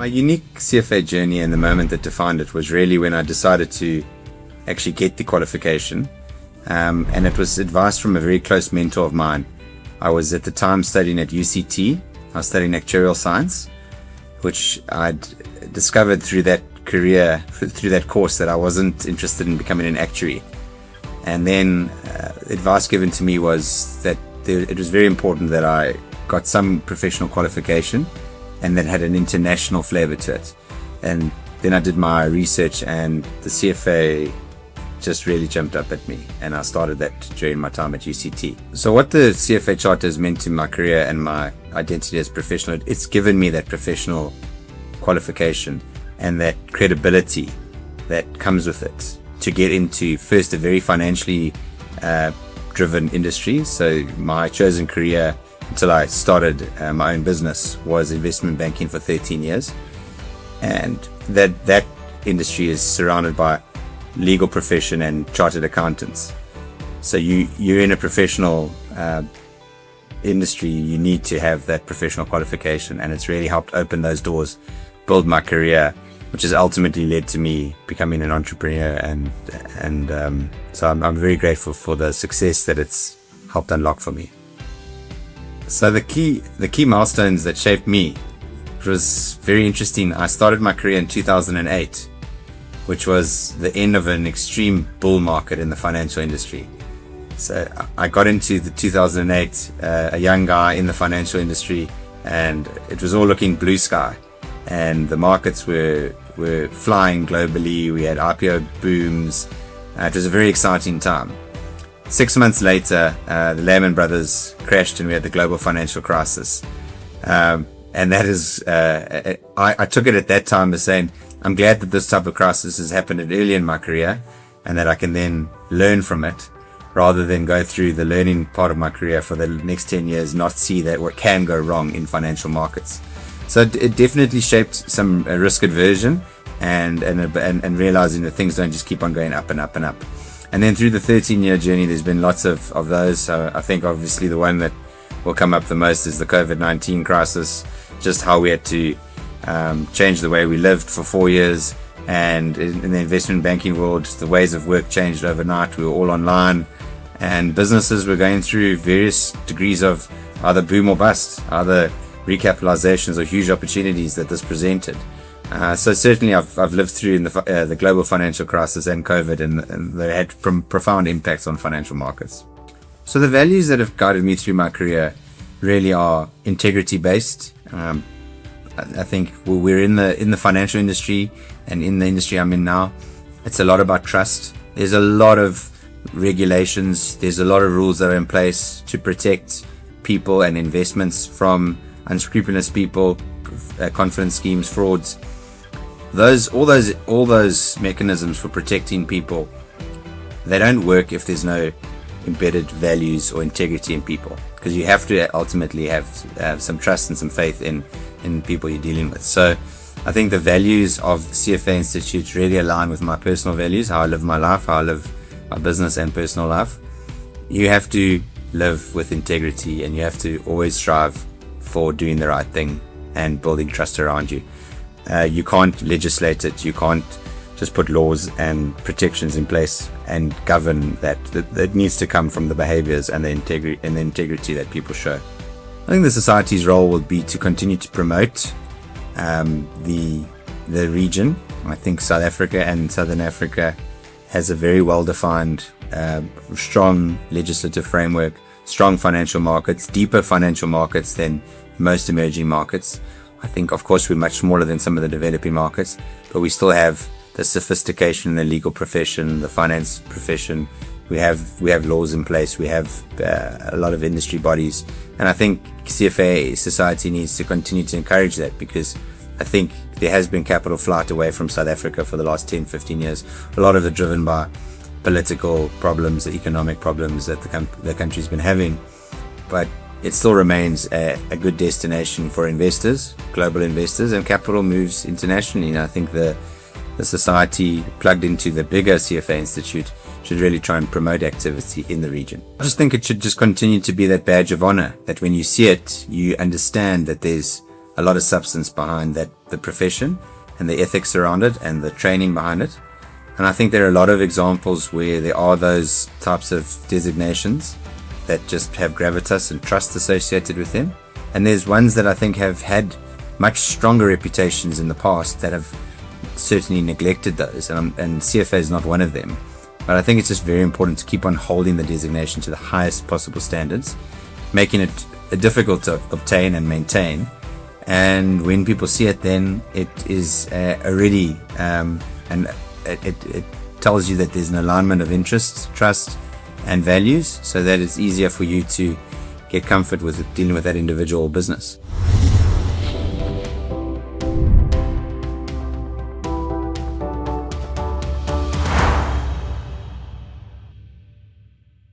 My unique CFA journey and the moment that defined it was really when I decided to actually get the qualification. And it was advice from a very close mentor of mine. I was at the time studying at UCT. I was studying actuarial science, which I'd discovered through that course that I wasn't interested in becoming an actuary. And then advice given to me was that it was very important that I got some professional qualification and that had an international flavor to it. And then I did my research, and the CFA just really jumped up at me, and I started that during my time at UCT. So what the CFA Charter has meant to my career and my identity as professional, it's given me that professional qualification and that credibility that comes with it to get into first a very financially driven industry. So my chosen career until I started my own business was investment banking for 13 years, and that industry is surrounded by legal profession and chartered accountants. So you're in a professional industry, you need to have that professional qualification, and it's really helped open those doors, build my career, which has ultimately led to me becoming an entrepreneur, and so I'm very grateful for the success that it's helped unlock for me. So the key milestones that shaped me, it was very interesting. I started my career in 2008, which was the end of an extreme bull market in the financial industry. So I got into the 2008, a young guy in the financial industry, and it was all looking blue sky, and the markets were flying globally. We had IPO booms. It was a very exciting time. 6 months later, the Lehman Brothers crashed and we had the global financial crisis. And that is, I took it at that time as saying, I'm glad that this type of crisis has happened early in my career and that I can then learn from it rather than go through the learning part of my career for the next 10 years, not see that what can go wrong in financial markets. So it definitely shaped some risk aversion and realizing that things don't just keep on going up and up and up. And then through the 13-year journey, there's been lots of those. So I think obviously the one that will come up the most is the COVID-19 crisis, just how we had to change the way we lived for 4 years. And in the investment banking world, the ways of work changed overnight. We were all online, and businesses were going through various degrees of either boom or bust, either recapitalizations or huge opportunities that this presented. So certainly I've lived through in the global financial crisis and COVID, and they had profound impacts on financial markets. So the values that have guided me through my career really are integrity based. I think we're in the financial industry, and in the industry I'm in now, it's a lot about trust. There's a lot of regulations, there's a lot of rules that are in place to protect people and investments from unscrupulous people, confidence schemes, frauds. All those mechanisms for protecting people, they don't work if there's no embedded values or integrity in people, because you have to ultimately have some trust and some faith in people you're dealing with. So I think the values of the CFA Institute really align with my personal values, how I live my life, how I live my business and personal life. You have to live with integrity, and you have to always strive for doing the right thing and building trust around you. You can't legislate it. You can't just put laws and protections in place and govern that. That needs to come from the behaviors and the integrity that people show. I think the society's role will be to continue to promote the region. I think South Africa and Southern Africa has a very well-defined, strong legislative framework, strong financial markets, deeper financial markets than most emerging markets. I think, of course, we're much smaller than some of the developing markets, but we still have the sophistication in the legal profession, the finance profession. We have laws in place. We have a lot of industry bodies, and I think CFA society needs to continue to encourage that, because I think there has been capital flight away from South Africa for the last 10, 15 years. A lot of it driven by political problems, the economic problems that the country's been having, but it still remains a good destination for investors, global investors, and capital moves internationally. And I think the society plugged into the bigger CFA Institute should really try and promote activity in the region. I just think it should just continue to be that badge of honor, that when you see it, you understand that there's a lot of substance behind that, the profession and the ethics around it and the training behind it. And I think there are a lot of examples where there are those types of designations that just have gravitas and trust associated with them. And there's ones that I think have had much stronger reputations in the past that have certainly neglected those, and CFA is not one of them. But I think it's just very important to keep on holding the designation to the highest possible standards, making it difficult to obtain and maintain. And when people see it, then it is already, and it tells you that there's an alignment of interests, trust, and values, so that it's easier for you to get comfort with dealing with that individual business.